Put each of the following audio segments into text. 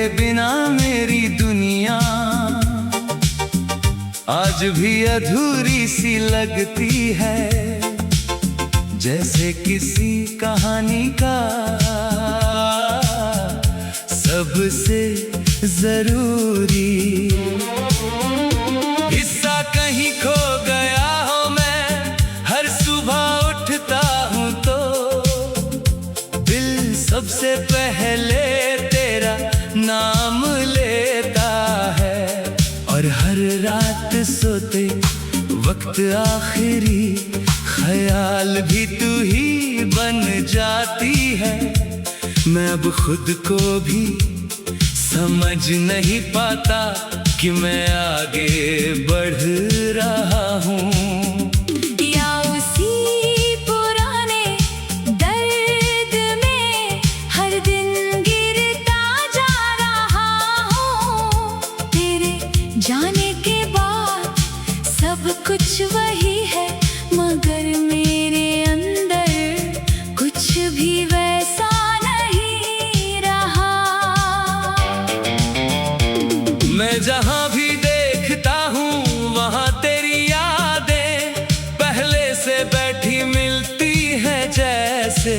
बिना मेरी दुनिया आज भी अधूरी सी लगती है, जैसे किसी कहानी का सबसे जरूरी हिस्सा कहीं खो गया हो। मैं हर सुबह उठता हूँ तो दिल सबसे पहले तेरा नाम लेता है, और हर रात सोते वक्त आखिरी ख्याल भी तू ही बन जाती है। मैं अब खुद को भी समझ नहीं पाता कि मैं आगे बढ़ रहा हूँ या उसी पुराने दर्द में हर दिन गिरता जा रहा हूँ। तेरे जाने के बाद सब कुछ वही है, मगर मेरे अंदर कुछ भी वैसा नहीं रहा। मैं जहाँ भी देखता हूँ वहाँ तेरी यादें पहले से बैठी मिलती है जैसे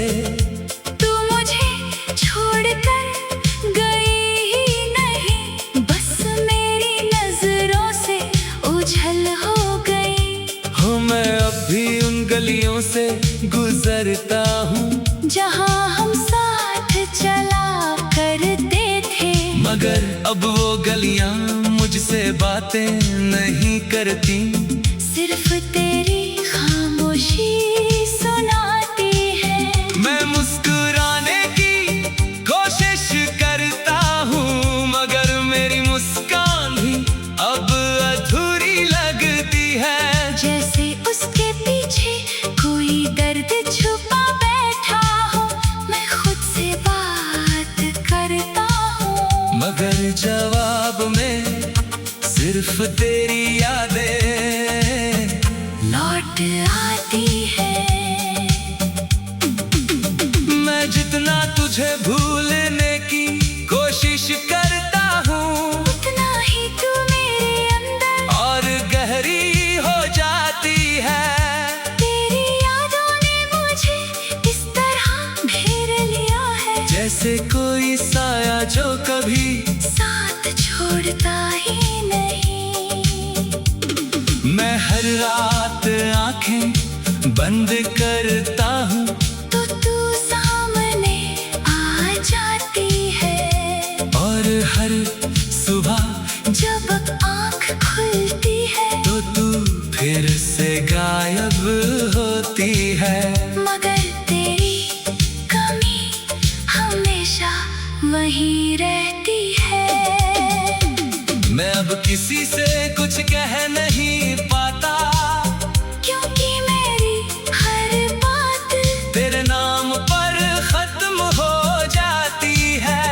तू मुझे छोड़कर गई ही नहीं, बस मेरी नजरों से ओझल हो गई हो। मैं अब भी उन गलियों से गुजरता हूँ जहाँ हम साथ चला करते थे, मगर अब वो गलियाँ मुझसे बातें नहीं करती। सिर्फ तेरी खामोशी सुनाती है। मैं मुस्कुराने की कोशिश करता हूँ, मगर मेरी मुस्कान भी अब अधूरी लगती है, जैसे उसके पीछे कोई दर्द छुपा बैठा हो। मैं खुद से बात करता हूँ, मगर जवाब में सिर्फ तेरी यादें लौट आती है। मैं जितना तुझे भूलने की कोशिश करता हूँ उतना ही तू मेरे अंदर और गहरी हो जाती है। तेरी यादों ने मुझे इस तरह घेर लिया है, जैसे कोई साया जो कभी साथ छोड़ता ही नहीं। मैं हर रात आंखें बंद करता हूँ तो तू सामने आ जाती है, और हर सुबह जब आँख खुलती है तो तू फिर से गायब होती है। मगर तेरी कमी हमेशा वहीं रहती है। मैं अब किसी से कुछ कह नहीं पाता, क्योंकि मेरी हर बात तेरे नाम पर खत्म हो जाती है।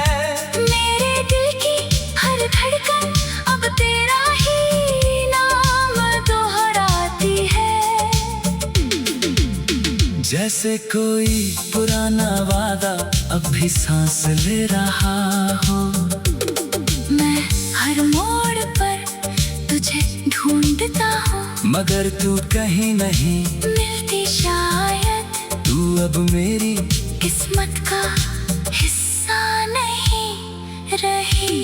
मेरे दिल की हर धड़कन अब तेरा ही नाम दोहराती है। जैसे कोई पुराना वादा अब भी सांस ले रहा हो। मैं हर मोड़ पर तुझे ढूंढता हूँ, मगर तू कहीं नहीं मिलती शायद तू अब मेरी किस्मत का हिस्सा नहीं रही।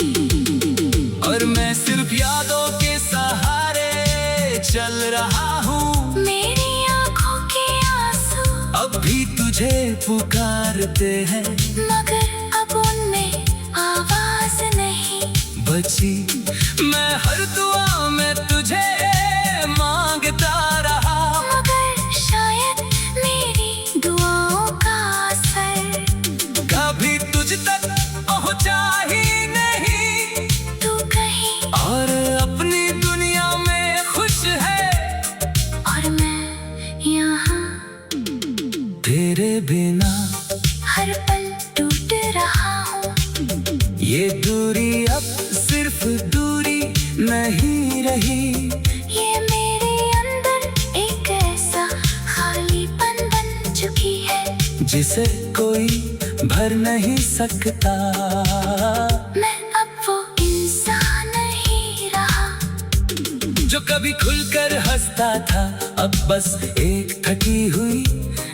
और मैं सिर्फ यादों के सहारे चल रहा हूँ। मेरी आँखों के आंसू अब भी तुझे पुकारते हैं, मगर अब उनमें आवाज नहीं बची। मैं हर दुआ में तुझे मांगता रहा, मगर शायद मेरी दुआओं का असर कभी तुझ तक पहुंचा ही नहीं। तू कहीं और अपनी दुनिया में खुश है, और मैं यहाँ तेरे बिना हर पल टूट रहा हूँ। ये दूरी अब सिर्फ दूरी नहीं रही, ये मेरे अंदर एक ऐसा खालीपन बन चुकी है जिसे कोई भर नहीं सकता। मैं अब कभी खुलकर हंसता था, अब बस एक थकी हुई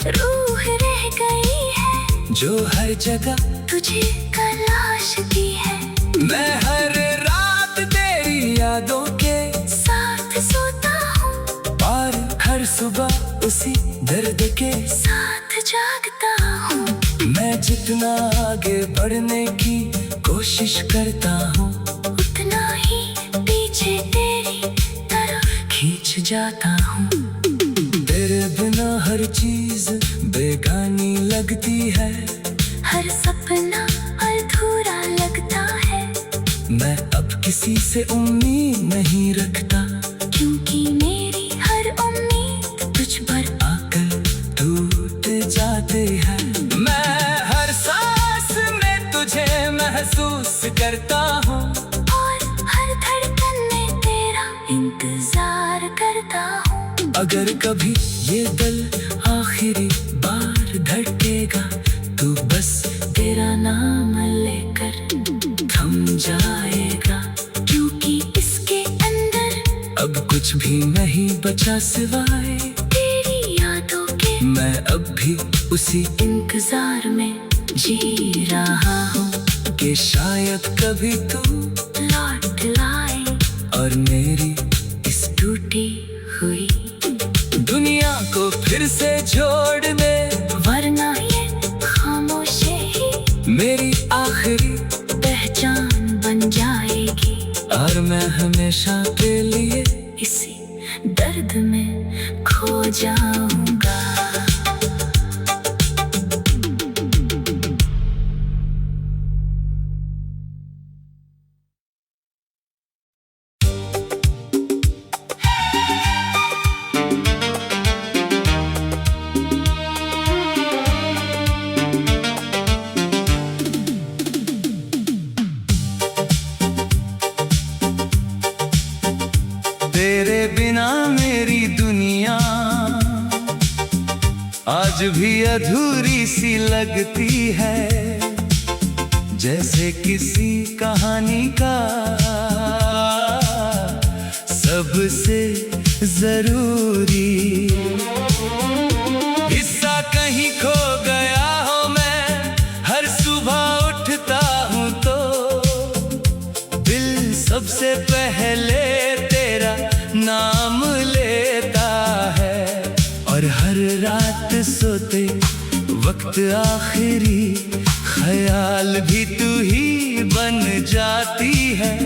रूह रह गई है जो हर जगह तुझे तलाशती है। मैं हर रात तेरी यादों के साथ सोता हूँ और हर सुबह उसी दर्द के साथ जागता हूँ। मैं जितना आगे बढ़ने की कोशिश करता हूँ, उतना ही पीछे तेरी तरफ खींच जाता हूँ। तेरे बिना हर चीज बेगानी लगती है, हर सपना अधूरा लगता है। मैं अब किसी से उम्मीद नहीं रखता, क्योंकि मेरी हर उम्मीद तुझ पर आकर टूट जाते हैं। मैं हर सांस में तुझे महसूस करता हूँ और हर धड़कन में तेरा इंतजार करता हूँ। अगर कभी ये दिल आखिरी बार धड़केगा, तू बस तेरा नाम लेकर थम जाएगा। क्योंकि इसके अंदर अब कुछ भी नहीं बचा सिवाय तेरी यादों के। मैं अब भी उसी इंतजार में जी रहा हूँ कि शायद कभी तू लौट लाए और मेरी इस टूटी हुई दुनिया को फिर से जोड़ दे, वरना ये खामोशी ही मेरी आखिरी पहचान बन जाएगी। और मैं हमेशा के लिए इसी दर्द में खो जाऊंगा। तेरे बिना मेरी दुनिया आज भी अधूरी सी लगती है, जैसे किसी कहानी का सबसे जरूरी हिस्सा कहीं खो गया हो। मैं हर सुबह उठता हूँ तो दिल सबसे पहले तेरा नाम लेता है, और हर रात सोते वक्त आखिरी ख्याल भी तू ही बन जाती है।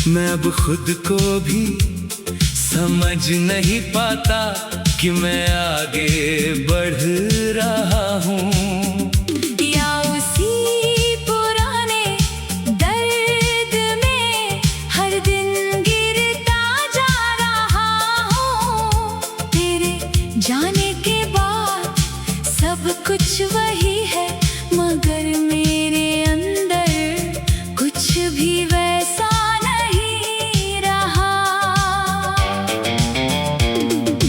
मैं अब खुद को भी समझ नहीं पाता कि मैं आगे बढ़ रहा हूँ या उसी पुराने दर्द में हर दिन गिरता जा रहा हूँ। तेरे जाने के बाद सब कुछ वही है, मगर मेरे अंदर कुछ भी वैसा नहीं रहा।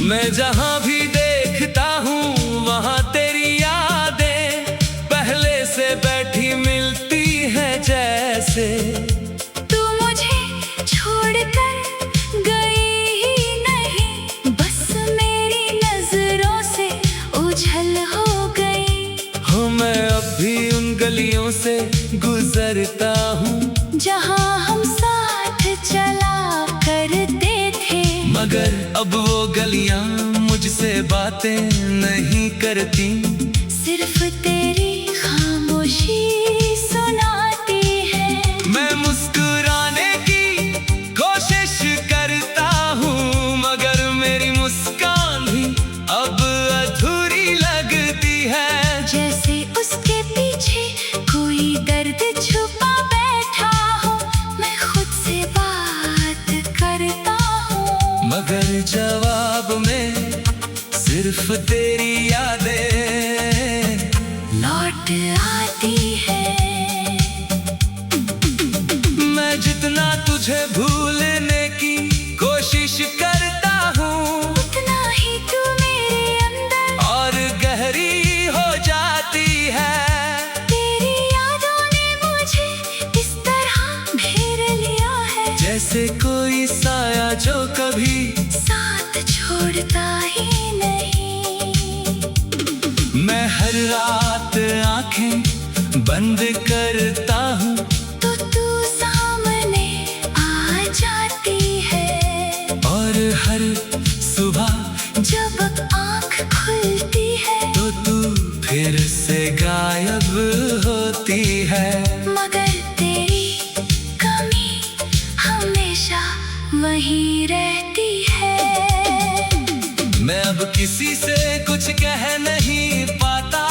मैं जहाँ भी देखता हूँ वहाँ तेरी यादें पहले से बैठी मिलती है जैसे। तू मुझे छोड़कर गई ही नहीं, बस मेरी नजरों से ओझल हो गई। हो मैं अब भी उन गलियों से गुजरता हूँ जहाँ हम साथ चला करते थे, मगर अब वो गलियाँ मुझसे बातें नहीं करती। सिर्फ तेरी खामोशी सुनाती है। मैं मुस्कुराने की कोशिश करता हूँ, मगर मेरी मुस्कान भी अब अधूरी लगती है। जैसे उसके पीछे कोई दर्द छुपा बैठा हो, मैं खुद से बात करता हूँ, मगर जवाब में सिर्फ तेरी यादें लौट आती है। मैं जितना तुझे भूलने की कोशिश करता हूँ, उतना ही तू मेरे अंदर और गहरी हो जाती है। तेरी यादों ने मुझे इस तरह घेर लिया है, जैसे कोई साया जो कभी साथ छोड़ता ही नहीं। मैं हर रात आंखें बंद करता हूँ तो तू सामने आ जाती है, और हर सुबह जब आँख खुलती है तो तू फिर से गायब होती है। मगर तेरी कमी हमेशा वहीं रहती है। मैं अब किसी से कुछ कह नहीं पाता,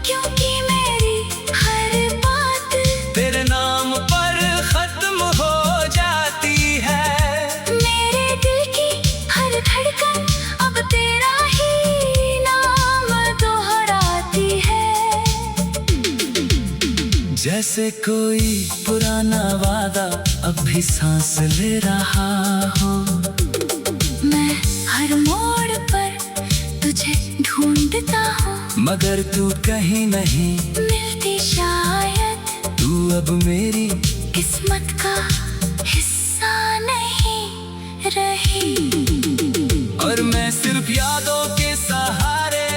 क्योंकि मेरी हर बात तेरे नाम पर खत्म हो जाती है। मेरे दिल की हर धड़कन अब तेरा ही नाम दोहराती है। जैसे कोई पुराना वादा अब भी सांस ले रहा हो। मैं हर मोड़ पर तुझे ढूंढता हूँ, मगर तू कहीं नहीं मिलती शायद तू अब मेरी किस्मत का हिस्सा नहीं रही। और मैं सिर्फ यादों के सहारे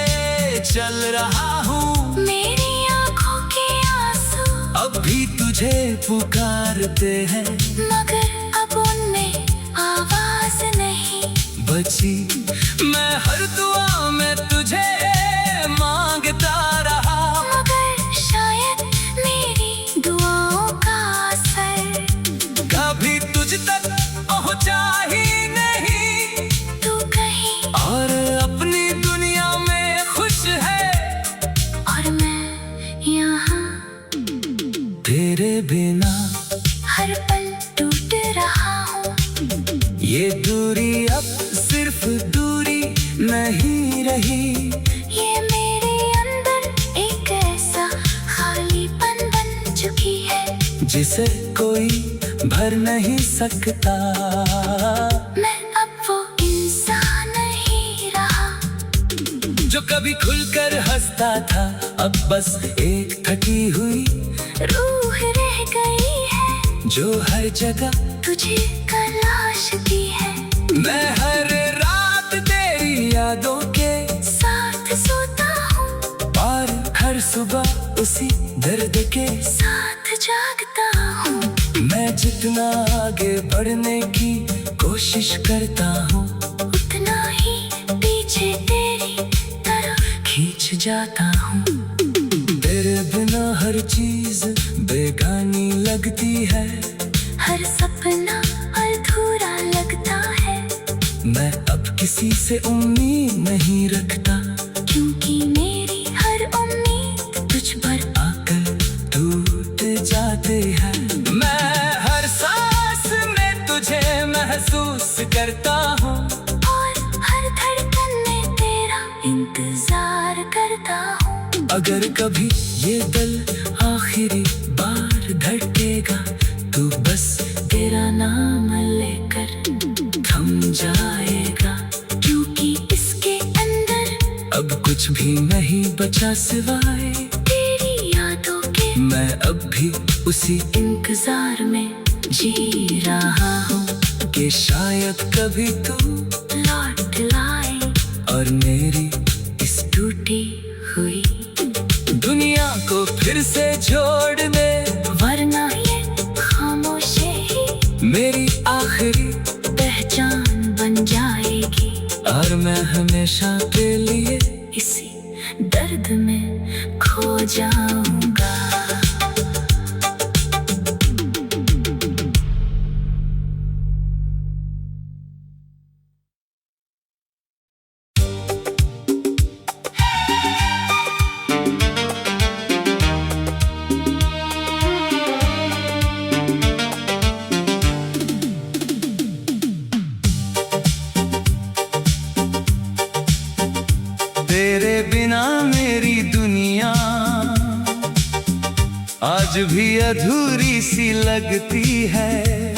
चल रहा हूँ। मेरी आँखों के आंसू अब भी तुझे पुकारते हैं, मगर अब उनमें आवाज नहीं बची। मैं हर दुआ में तुझे मांगता रहा, मगर शायद मेरी दुआओं का असर कभी तुझ तक पहुंचा ही नहीं। तू कहीं और अपनी दुनिया में खुश है, और मैं यहाँ तेरे बिना हर पल टूट रहा हूँ। ये दूरी अब सिर्फ दूरी नहीं रही। ये मेरे अंदर एक ऐसा खालीपन बन चुकी है, जिसे कोई भर नहीं सकता। मैं अब वो इंसान नहीं रहा जो कभी खुलकर हंसता था, अब बस एक थकी हुई रूह रह गई है, जो हर जगह तुझे तलाशती है। मैं हर रात तेरी यादों के साथ सोता हूँ और हर सुबह उसी दर्द के साथ जागता हूँ। मैं जितना आगे बढ़ने की कोशिश करता हूँ, उतना ही पीछे तेरी तरफ खींच जाता हूँ। तेरे बिना हर चीज बेगानी लगती है, हर सपना अधूरा लगता है। मैं अब किसी से उम्मीद नहीं रखता, क्योंकि मेरी हर उम्मीद तुझ पर आकर टूट जाते हैं। मैं हर सांस में तुझे महसूस करता हूँ, और हर धड़कन में तेरा इंतजार करता हूँ। अगर कभी ये दिल आखिरी बार धड़केगा, तो बस तेरा नाम लेकर थम जाएगा। क्योंकि इसके अंदर अब कुछ भी नहीं बचा सिवाय तेरी यादों के। मैं अब भी उसी इंतजार में जी रहा हूँ कि शायद कभी तू लौट लाए और मेरी इस टूटी हुई दुनिया को फिर से जोड़ दे। वरना ये खामोशी ही मेरी आखिरी पहचान बन जाएगी। और मैं हमेशा के लिए इसी दर्द में खो जाऊंगा। तेरे बिना मेरी दुनिया आज भी अधूरी सी लगती है,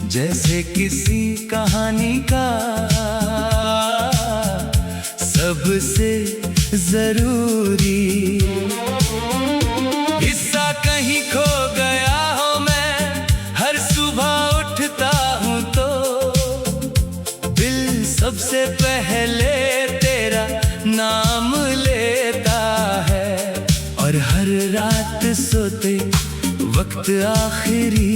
जैसे किसी कहानी का सबसे जरूरी हिस्सा कहीं खो गया हो। मैं हर सुबह उठता हूँ तो रात सोते वक्त आखिरी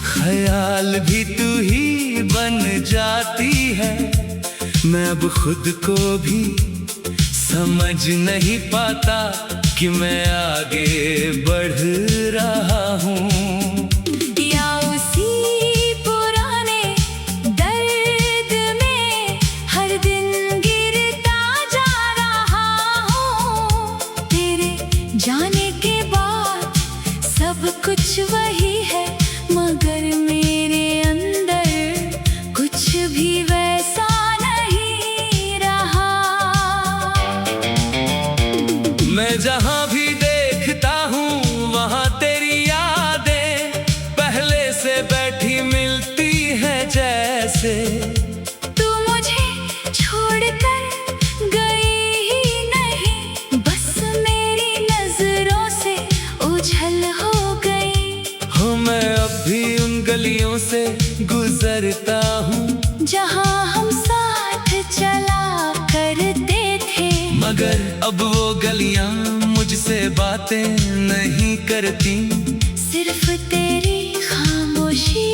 ख्याल भी तू ही बन जाती है। मैं अब खुद को भी समझ नहीं पाता कि मैं आगे बढ़ रहा हूँ या उसी पुराने दर्द में हर दिन गिरता जा रहा हूँ। तेरे जाने के बाद सब कुछ वही है, मगर मेरे अंदर कुछ भी वैसा नहीं रहा। मैं जहाँ भी देखता हूँ वहाँ तेरी यादें पहले से बैठी मिलती है जैसे। तू मुझे छोड़कर गई ही नहीं, बस मेरी नजरों से ओझल हो गई। हो मैं अब भी उन गलियों से गुजरता हूँ जहाँ हम साथ चला करते थे, मगर अब वो गलियाँ मुझसे बातें नहीं करती। सिर्फ तेरी खामोशी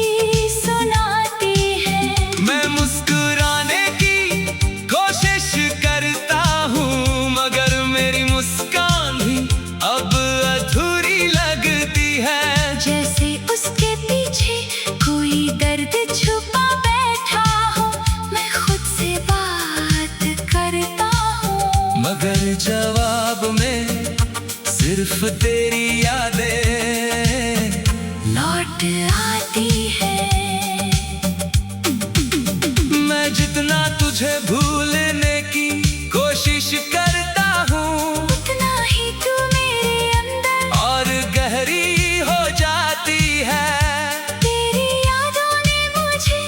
सुनाती है। मैं मुस्कुराने की कोशिश करता हूँ मगर मेरी मुस्कान भी अब अधूरी लगती है। जैसे उसके पीछे कोई दर्द छुपा बैठा हो, मैं खुद से बात करता हूँ, मगर जवाब में सिर्फ तेरी यादें लौट आती है। मैं जितना तुझे भूलने की कोशिश करता हूँ उतना ही तू मेरे अंदर और गहरी हो जाती है। तेरी यादों ने मुझे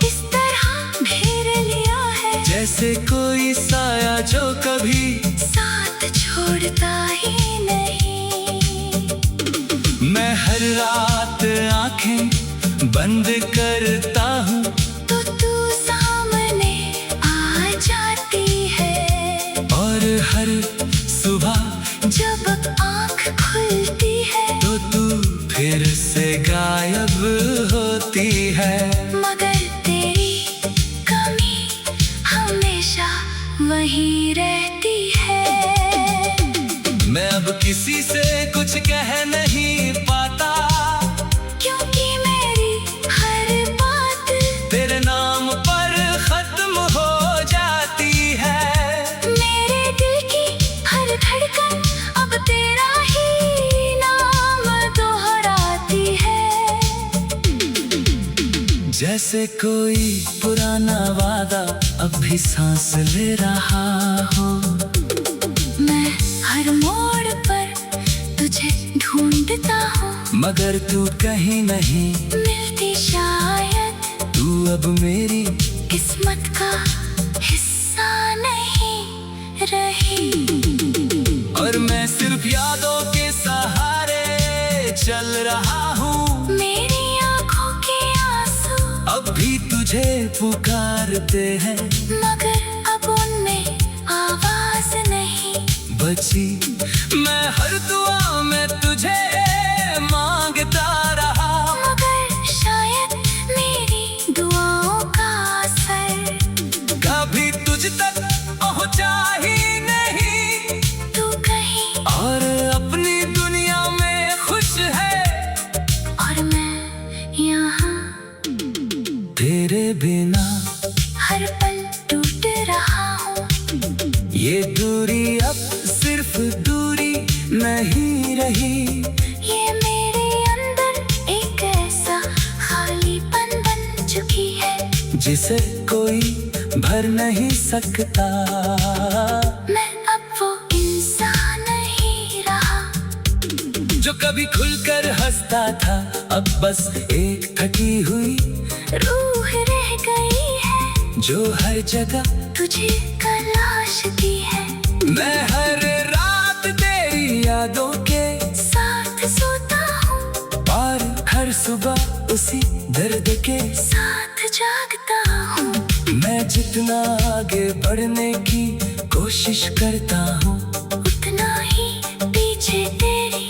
इस तरह घेर लिया है, जैसे कोई साया जो कभी साथ छोड़ता ही नहीं। मैं हर रात आंखें बंद करता हूँ तो तू सामने आ जाती है, और हर सुबह जब आँख खुलती है तो तू फिर से गायब होती है। मगर तेरी कमी हमेशा वहीं रहती है। मैं अब किसी से कुछ कह नहीं पाता क्योंकि मेरी हर बात तेरे नाम पर खत्म हो जाती है। मेरे दिल की हर धड़कन अब तेरा ही नाम दोहराती है। जैसे कोई पुराना वादा अब भी सांस ले रहा हो। मैं हर मोड़ पर तुझे ढूंढता हूँ, मगर तू कहीं नहीं मिलती शायद तू अब मेरी किस्मत का हिस्सा नहीं रही। और मैं सिर्फ यादों के सहारे चल रहा हूँ। मेरी आँखों के आंसू अब भी तुझे पुकारते हैं मगर अब उनमें आवाज नहीं बची। मैं हर दुआ में तुझे मांगता रहा मगर शायद मेरी दुआओं का असर कभी तुझ तक पहुंचा ही नहीं। तू कहीं और अपनी दुनिया में खुश है और मैं यहाँ तेरे बिना हर पल टूट रहा हूँ। ये दूरी अब सिर्फ दूरी नहीं रही। ये मेरे अंदर एक ऐसा खालीपन बन चुकी है जिसे कोई भर नहीं सकता। मैं अब वो इंसान नहीं रहा जो कभी खुलकर हंसता था अब बस एक थकी हुई रूह रह गई है जो हर जगह तुझे तलाशती है। मैं हर रात तेरी यादों के साथ सोता हूँ और हर सुबह उसी दर्द के साथ जागता हूँ। मैं जितना आगे बढ़ने की कोशिश करता हूँ उतना ही पीछे तेरी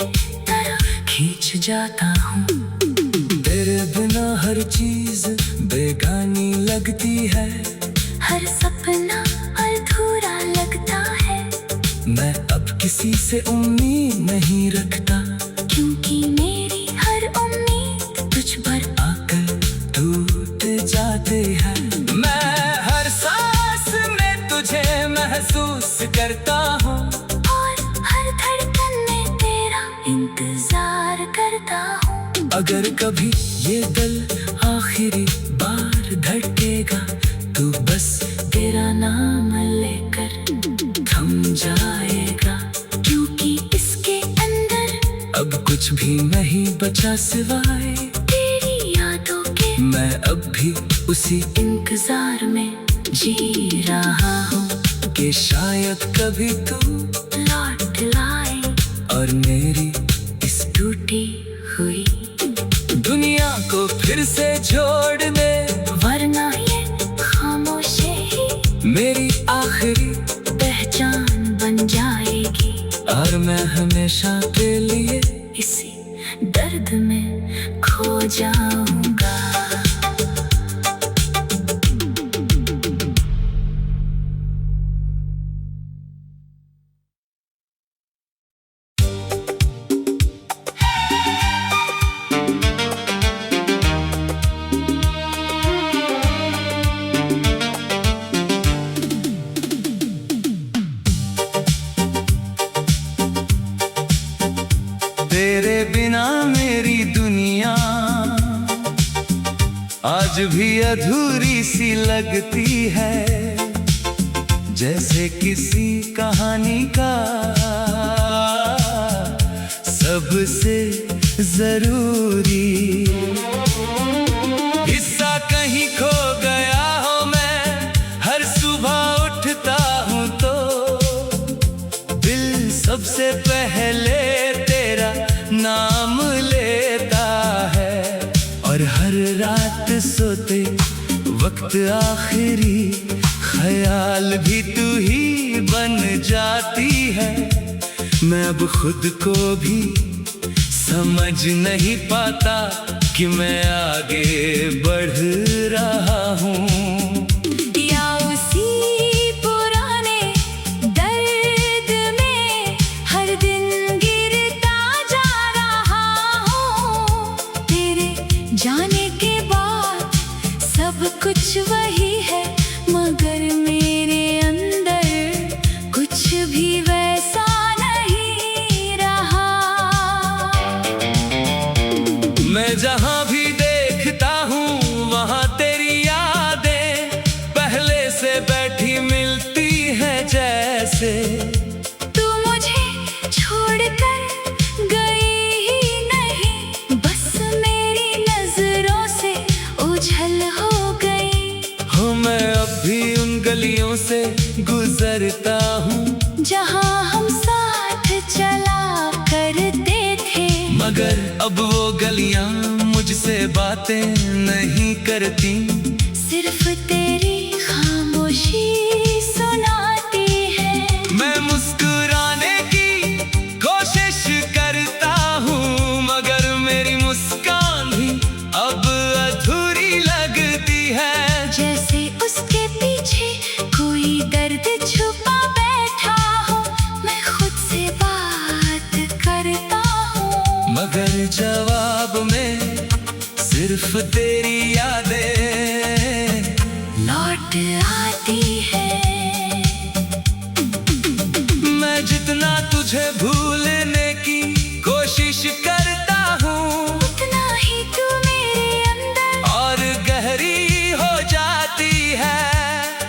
तरफ जाता हूँ। तेरे बिना हर चीज बेगानी लगती है, हर सपना अधूरा लगता है। मैं अब किसी से उम्मीद नहीं रखता, क्योंकि मेरी हर उम्मीद तुझ पर आकर टूट जाते हैं। मैं हर सांस में तुझे महसूस करता हूँ, और हर धड़कन में तेरा इंतजार करता हूँ। अगर कभी ये दिल आखिरी बार धड़केगा, तू बस तेरा नाम लेकर थम जाएगा। क्योंकि इसके अंदर अब कुछ भी नहीं बचा सिवाय तेरी यादों के। मैं अब भी उसी इंतजार में जी रहा हूँ कि शायद कभी तू लौट लाए और मेरी इस टूटी हुई दुनिया को फिर से जोड़ दे, वरना ये खामोशी ही मेरी आखिरी पहचान बन जाएगी। और मैं हमेशा के लिए इसी दर्द में खो जाऊंगा। तेरे बिना मेरी दुनिया आज भी अधूरी सी लगती है, जैसे किसी कहानी का सबसे जरूरी हिस्सा कहीं खो गया हो। मैं हर सुबह उठता हूँ तो दिल सबसे पहले तेरा नाम लेता है, और हर रात सोते वक्त आखिरी ख्याल भी तू ही बन जाती है। मैं अब खुद को भी समझ नहीं पाता कि मैं आगे बढ़ रहा हूँ या उसी पुराने दर्द में हर दिन गिरता जा रहा हूँ। तेरे जाने के बाद सब कुछ वही है, मगर मेरे अंदर कुछ भी वैसा नहीं रहा। मैं जहाँ भी देखता हूँ वहाँ तेरी यादें पहले से बैठी मिलती हैं जैसे तू मुझे छोड़कर गई ही नहीं, बस मेरी नजरों से ओझल हो गई। हो मैं अब भी उन गलियों से गुजरता हूँ जहाँ हम साथ चला करते थे, मगर अब वो गलियाँ मुझसे बातें नहीं करती। सिर्फ तेरी खामोशी सुनाती है। मैं मुस्कुराने की कोशिश करता हूँ, मगर मेरी मुस्कान भी अब अधूरी लगती है। जैसे उसके पीछे कोई दर्द छुपा बैठा हो, मैं खुद से बात करता हूँ, मगर जवाब में सिर्फ तेरी यादें लौट आती है। मैं जितना तुझे भूलने की कोशिश करता हूँ, उतना ही तू मेरे अंदर और गहरी हो जाती है।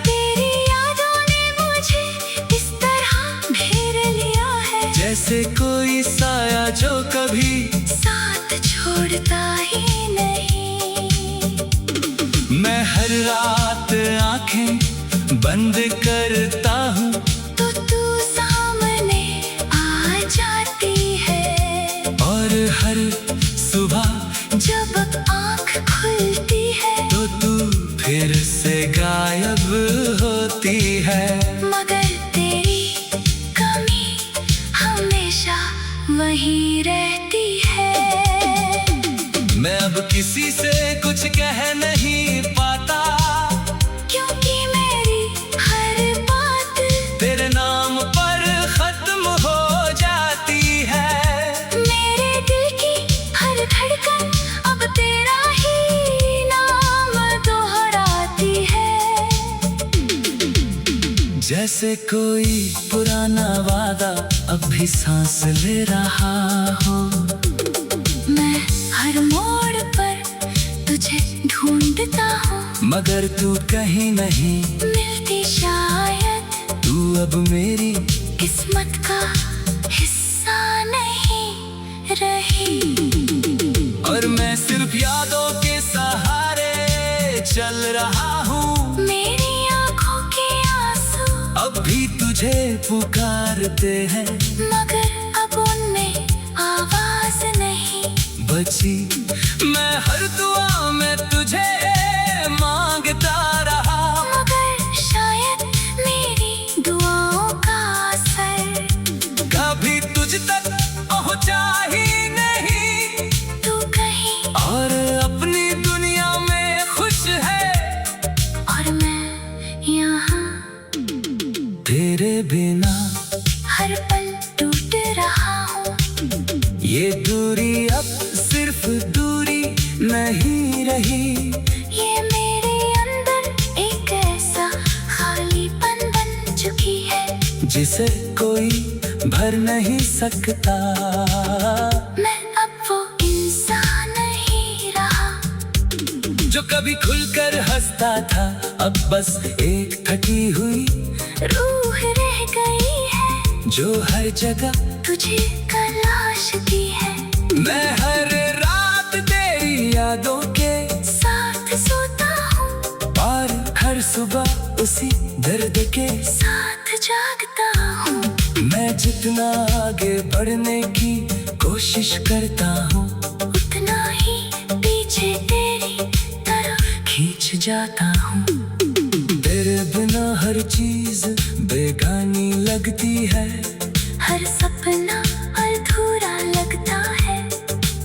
तेरी यादों ने मुझे इस तरह घेर लिया है, जैसे कोई साया जो कभी साथ छोड़ता ही नहीं। मैं हर रात आंखें बंद करता हूँ तो तू सामने आ जाती है, और हर सुबह जब आँख खुलती है तो तू फिर से गायब होती है। मगर तेरी कमी हमेशा वहीं रहती है। मैं अब किसी से कुछ कह नहीं पाता, क्योंकि मेरी हर बात तेरे नाम पर खत्म हो जाती है। मेरे दिल की हर धड़कन अब तेरा ही नाम दोहराती है। जैसे कोई पुराना वादा अब भी सांस ले रहा हो, मैं हर मोड़ पर तुझे ढूंढता हूँ, मगर तू कहीं नहीं मिलती शायद तू अब मेरी किस्मत का हिस्सा नहीं रही। और मैं सिर्फ यादों के सहारे चल रहा हूँ। मेरी आंखों के आंसू अब भी तुझे पुकारते हैं, मगर अब उनमें आवाज नहीं बची। मैं हर दुआ में तुझे मांगता रहा, मगर शायद मेरी दुआओं का असर कभी तुझ तक पहुंचा ही नहीं। तू कहीं और अपनी दुनिया में खुश है, और मैं यहाँ तेरे बिना हर पल टूट रहा हूँ। ये दूरी अब सिर्फ दूरी नहीं रही, ये मेरे अंदर एक ऐसा खालीपन बन चुकी है, जिसे कोई भर नहीं सकता। मैं अब वो इंसान नहीं रहा जो कभी खुलकर हंसता था, अब बस एक थकी हुई रूह रह गई है, जो हर जगह तुझे तलाशती है। मैं हर रात तेरी यादों के साथ सोता हूँ और हर सुबह उसी दर्द के साथ जागता हूँ। मैं जितना आगे बढ़ने की कोशिश करता हूँ, उतना ही पीछे तेरी तरफ खींच जाता हूँ। तेरे बिना हर चीज बेगानी लगती है, हर सपना अधूरा लगता है।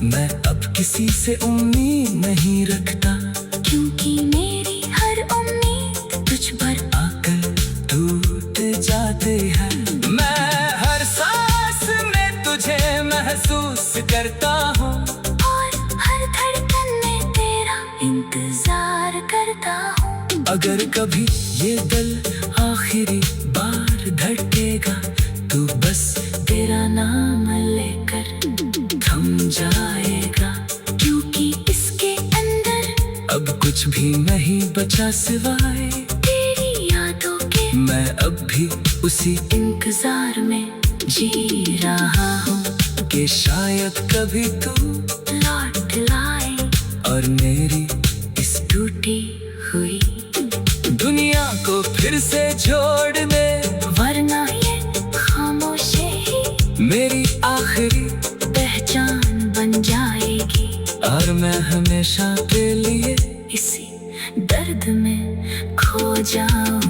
मैं अब किसी से उम्मीद नहीं रखता, क्योंकि मेरी हर उम्मीद तुझ पर आकर टूट जाते हैं। मैं हर सांस में तुझे महसूस करता हूँ, और हर धड़कन में तेरा इंतजार करता हूँ। अगर कभी ये दिल आखिरी बार धड़केगा, तू बस तेरा नाम लेकर थम जाएगा। क्योंकि इसके अंदर अब कुछ भी नहीं बचा सिवाय तेरी यादों के, मैं अब भी उसी इंतजार में जी रहा हूँ कि शायद कभी तू लौट लाए और मेरी इस टूटी हुई दुनिया को फिर से जोड़ दे, वरना ये खामोशी ही मेरी आखिरी पहचान बन जाएगी। और मैं हमेशा के लिए इसी दर्द में खो जाऊं।